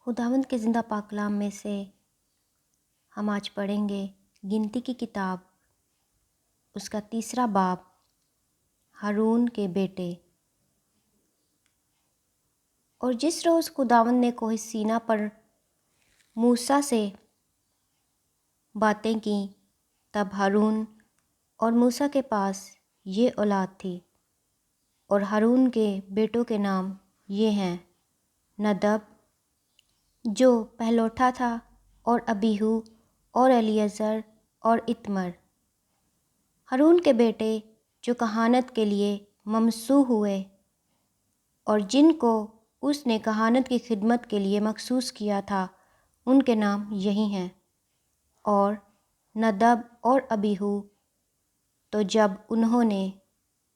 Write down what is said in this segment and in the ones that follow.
خداوند کے زندہ پاک کلام میں سے ہم آج پڑھیں گے گنتی کی کتاب، اس کا 3 باب، ہارون کے بیٹے۔ اور جس روز خداوند نے کوہ سینا پر موسیٰ سے باتیں کیں، تب ہارون اور موسیٰ کے پاس یہ اولاد تھی، اور ہارون کے بیٹوں کے نام یہ ہیں: ندب جو پہلوٹا تھا، اور ابیہو اور الیعزر اور اتمر۔ ہارون کے بیٹے جو کہانت کے لیے ممسوح ہوئے اور جن کو اس نے کہانت کی خدمت کے لیے مخصوص کیا تھا، ان کے نام یہی ہیں۔ اور ندب اور ابیہو تو جب انہوں نے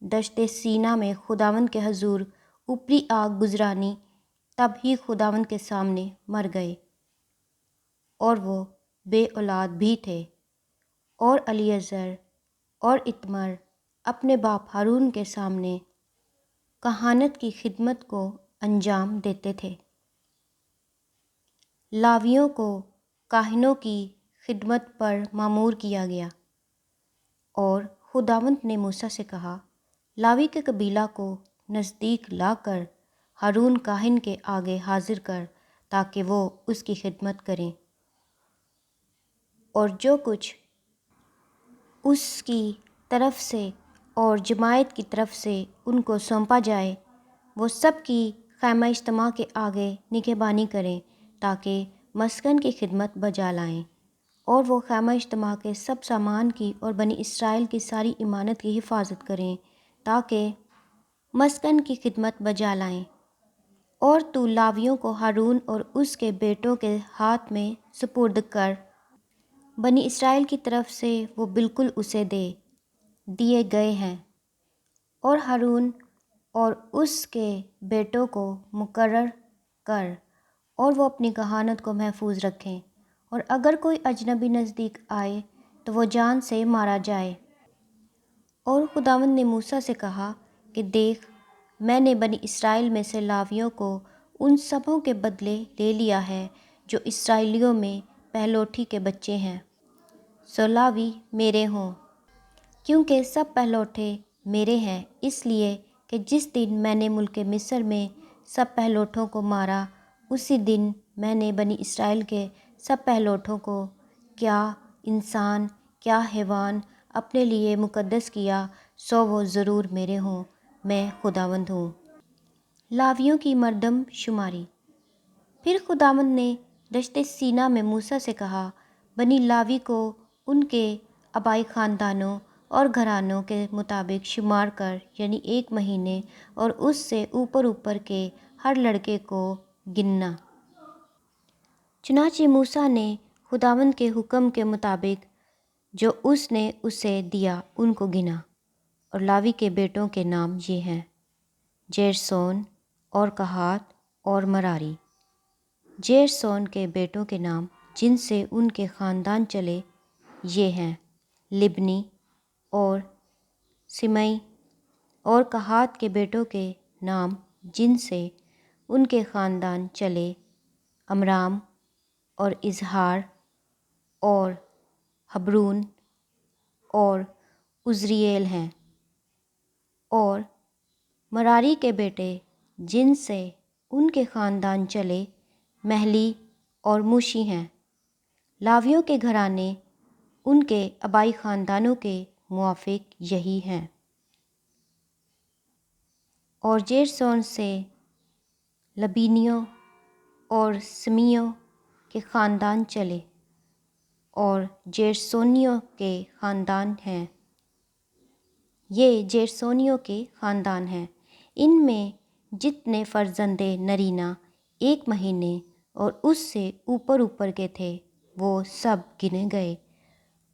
دشت سینا میں خداوند کے حضور اوپری آگ گزرانی، تب ہی خداوند کے سامنے مر گئے، اور وہ بے اولاد بھی تھے۔ اور الیعزر اور اتمر اپنے باپ ہارون کے سامنے کہانت کی خدمت کو انجام دیتے تھے۔ لاویوں کو کاہنوں کی خدمت پر مامور کیا گیا، اور خداوند نے موسیٰ سے کہا، لاوی کے قبیلہ کو نزدیک لا کر ہارون کاہن کے آگے حاضر کر، تاکہ وہ اس کی خدمت کریں، اور جو کچھ اس کی طرف سے اور جماعت کی طرف سے ان کو سونپا جائے، وہ سب کی خیمہ اجتماع کے آگے نگہبانی کریں، تاکہ مسکن کی خدمت بجا لائیں، اور وہ خیمہ اجتماع کے سب سامان کی اور بنی اسرائیل کی ساری امانت کی حفاظت کریں، تاکہ مسکن کی خدمت بجا لائیں۔ اور تو لاویوں کو ہارون اور اس کے بیٹوں کے ہاتھ میں سپرد کر، بنی اسرائیل کی طرف سے وہ بالکل اسے دیے گئے ہیں۔ اور ہارون اور اس کے بیٹوں کو مقرر کر، اور وہ اپنی کہانت کو محفوظ رکھیں، اور اگر کوئی اجنبی نزدیک آئے تو وہ جان سے مارا جائے۔ اور خداوند نے موسیٰ سے کہا کہ دیکھ، میں نے بنی اسرائیل میں سے لاویوں کو ان سبوں کے بدلے لے لیا ہے جو اسرائیلیوں میں پہلوٹی کے بچے ہیں، سو لاوی میرے ہوں، کیونکہ سب پہلوٹے میرے ہیں، اس لیے کہ جس دن میں نے ملک مصر میں سب پہلوٹوں کو مارا، اسی دن میں نے بنی اسرائیل کے سب پہلوٹوں کو، کیا انسان کیا حیوان، اپنے لیے مقدس کیا، سو وہ ضرور میرے ہوں، میں خداوند ہوں۔ لاویوں کی مردم شماری۔ پھر خداوند نے دشت سینا میں موسیٰ سے کہا، بنی لاوی کو ان کے آبائی خاندانوں اور گھرانوں کے مطابق شمار کر، یعنی 1 مہینے اور اس سے اوپر کے ہر لڑکے کو گننا۔ چنانچہ موسیٰ نے خداوند کے حکم کے مطابق جو اس نے اسے دیا ان کو گنا۔ اور لاوی کے بیٹوں کے نام یہ ہیں: جیرسون اور کہات اور مراری۔ جیرسون کے بیٹوں کے نام جن سے ان کے خاندان چلے یہ ہیں: لبنی اور سمئی۔ اور کہات کے بیٹوں کے نام جن سے ان کے خاندان چلے عمرام اور اظہار اور حبرون اور عزرییل ہیں۔ اور مراری کے بیٹے جن سے ان کے خاندان چلے محلی اور موشی ہیں۔ لاویوں کے گھرانے ان کے آبائی خاندانوں کے موافق یہی ہیں۔ اور جیرسون سے لبنیوں اور سمیوں کے خاندان چلے، اور جیرسونیوں کے خاندان ہیں۔ یہ جیرسونیوں کے خاندان ہیں۔ ان میں جتنے فرزند نرینہ 1 مہینے اور اس سے اوپر کے تھے، وہ سب گنے گئے،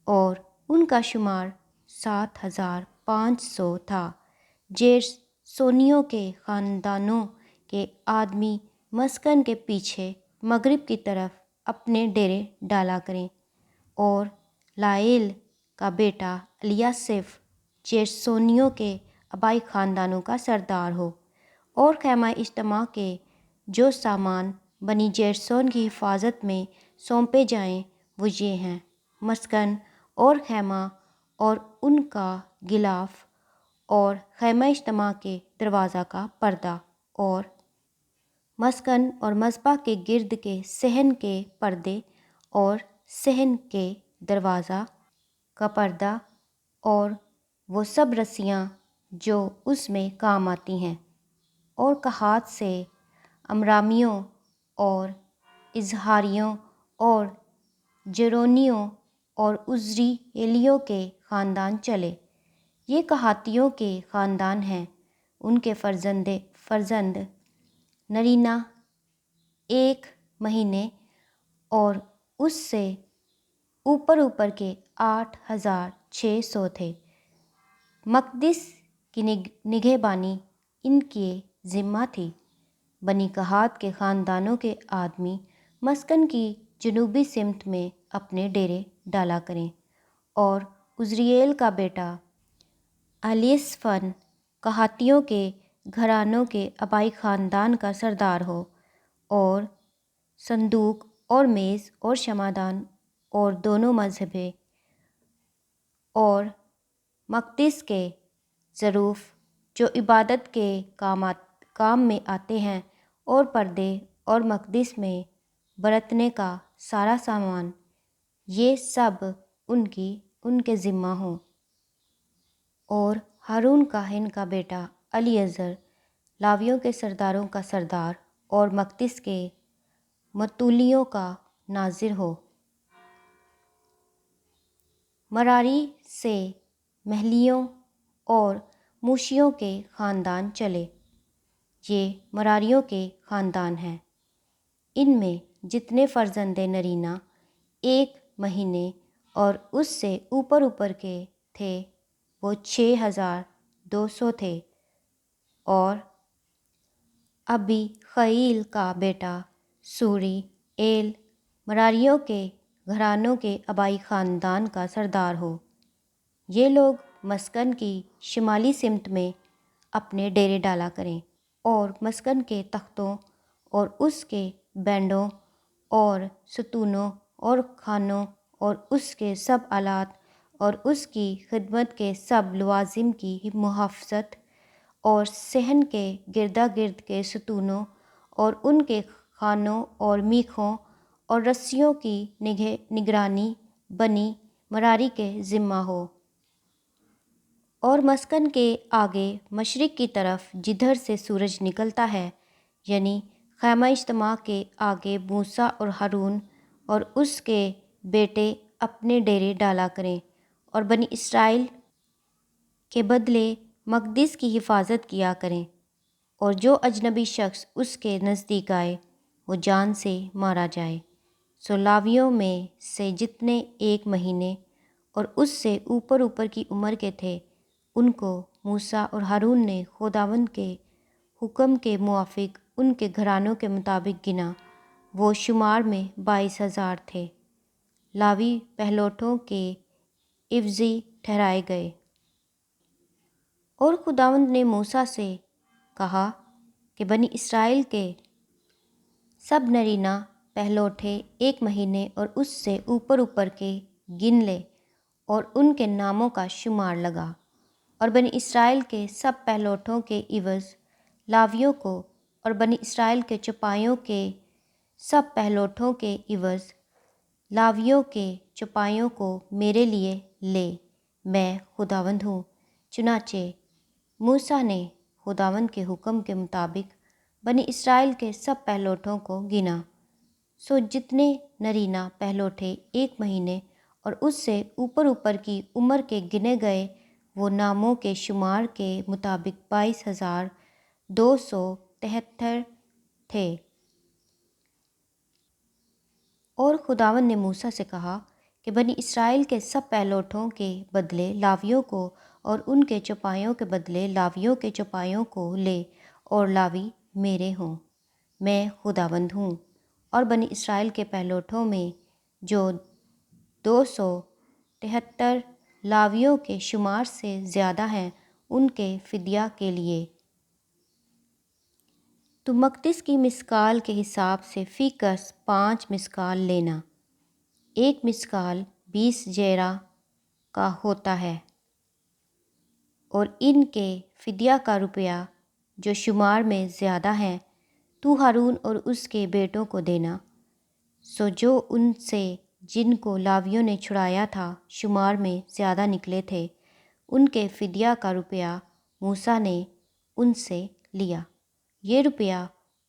اور ان کا شمار 7,500 تھا۔ جیرسونیوں کے خاندانوں کے آدمی مسکن کے پیچھے مغرب کی طرف اپنے ڈیرے ڈالا کریں۔ اور لائیل کا بیٹا الیاسف جیرسونیوں کے آبائی خاندانوں کا سردار ہو، اور خیمہ اجتماع کے جو سامان بنی جیرسون کی حفاظت میں سونپے جائیں وہ یہ ہیں: مسکن اور خیمہ اور ان کا غلاف، اور خیمہ اجتماع کے دروازہ کا پردہ، اور مسکن اور مذبح کے گرد کے صحن کے پردے اور صحن کے دروازہ کا پردہ، اور وہ سب رسیاں جو اس میں کام آتی ہیں، اور کہات سے امرامیوں اور اظہاریوں اور جرونیوں اور عزری ایلیوں کے خاندان چلے۔ یہ کہاتیوں کے خاندان ہیں۔ ان کے فرزند نرینہ 1 مہینے اور اس سے اوپر کے 8600 تھے۔ مقدس کی نگہبانی ان کے ذمہ تھی۔ بنی کہات کے خاندانوں کے آدمی مسکن کی جنوبی سمت میں اپنے ڈیرے ڈالا کریں، اور عزرییل کا بیٹا الیسفن کہاتیوں کے گھرانوں کے آبائی خاندان کا سردار ہو، اور صندوق اور میز اور شمعدان اور دونوں مذبحیں اور مقدس کے ظروف جو عبادت کے کام میں آتے ہیں، اور پردے اور مقدس میں برتنے کا سارا سامان، یہ سب ان کے ذمہ ہوں۔ اور ہارون کاہن کا بیٹا الیعزر لاویوں کے سرداروں کا سردار اور مقدس کے متولیوں کا ناظر ہو۔ مراری سے محلیوں اور موشیوں کے خاندان چلے۔ یہ مراریوں کے خاندان ہیں۔ ان میں جتنے فرزند نرینہ 1 مہینے اور اس سے اوپر کے تھے وہ 6200 تھے۔ اور ابی خیل کا بیٹا سوری ایل مراریوں کے گھرانوں کے آبائی خاندان کا سردار ہو۔ یہ لوگ مسکن کی شمالی سمت میں اپنے ڈیرے ڈالا کریں، اور مسکن کے تختوں اور اس کے بینڈوں اور ستونوں اور خانوں اور اس کے سب آلات اور اس کی خدمت کے سب لوازم کی محافظت، اور صحن کے گردا گرد کے ستونوں اور ان کے خانوں اور میخوں اور رسیوں کی نگرانی بنی مراری کے ذمہ ہو۔ اور مسکن کے آگے مشرق کی طرف جدھر سے سورج نکلتا ہے، یعنی خیمہ اجتماع کے آگے موسیٰ اور ہارون اور اس کے بیٹے اپنے ڈیرے ڈالا کریں، اور بنی اسرائیل کے بدلے مقدس کی حفاظت کیا کریں، اور جو اجنبی شخص اس کے نزدیک آئے وہ جان سے مارا جائے۔ سو لاویوں میں سے جتنے 1 مہینے اور اس سے اوپر کی عمر کے تھے، ان کو موسیٰ اور ہارون نے خداوند کے حکم کے موافق ان کے گھرانوں کے مطابق گنا۔ وہ شمار میں 22000 تھے۔ لاوی پہلوٹوں کے عوضی ٹھہرائے گئے۔ اور خداوند نے موسیٰ سے کہا کہ بنی اسرائیل کے سب نرینہ پہلوٹے 1 مہینے اور اس سے اوپر کے گن لے، اور ان کے ناموں کا شمار لگا۔ اور بنی اسرائیل کے سب پہلوٹوں کے عوض لاویوں کو، اور بنی اسرائیل کے چوپایوں کے سب پہلوٹوں کے عوض لاویوں کے چوپایوں کو میرے لیے لے، میں خداوند ہوں۔ چنانچہ موسیٰ نے خداوند کے حکم کے مطابق بنی اسرائیل کے سب پہلوٹوں کو گنا۔ سو جتنے نرینہ پہلوٹے 1 مہینے اور اس سے اوپر کی عمر کے گنے گئے وہ ناموں کے شمار کے مطابق 22273 تھے۔ اور خداوند نے موسیٰ سے کہا کہ بنی اسرائیل کے سب پہلوٹوں کے بدلے لاویوں کو، اور ان کے چوپایوں کے بدلے لاویوں کے چوپایوں کو لے، اور لاوی میرے ہوں، میں خداوند ہوں۔ اور بنی اسرائیل کے پہلوٹوں میں جو 273 لاویوں کے شمار سے زیادہ ہیں، ان کے فدیہ کے لیے تو مقدس کی مسکال کے حساب سے فی کس 5 مسکال لینا، ایک مسکال 20 جیرا کا ہوتا ہے، اور ان کے فدیہ کا روپیہ جو شمار میں زیادہ ہیں تو ہارون اور اس کے بیٹوں کو دینا۔ سو جو ان سے جن کو لاویوں نے چھڑایا تھا شمار میں زیادہ نکلے تھے، ان کے فدیہ کا روپیہ موسیٰ نے ان سے لیا۔ یہ روپیہ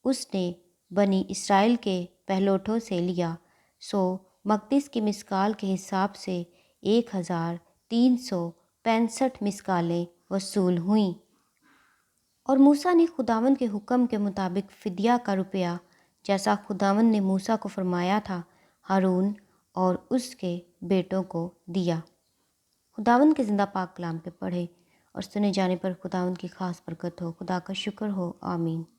اس نے بنی اسرائیل کے پہلوٹوں سے لیا۔ سو مقدس کی مسکال کے حساب سے 1365 مسکالیں وصول ہوئیں۔ اور موسیٰ نے خداوند کے حکم کے مطابق فدیہ کا روپیہ جیسا خداوند نے موسیٰ کو فرمایا تھا ہارون اور اس کے بیٹوں کو دیا۔ خداوند کے زندہ پاک کلام پہ پڑھے اور سنے جانے پر خداوند کی خاص برکت ہو۔ خدا کا شکر ہو، آمین۔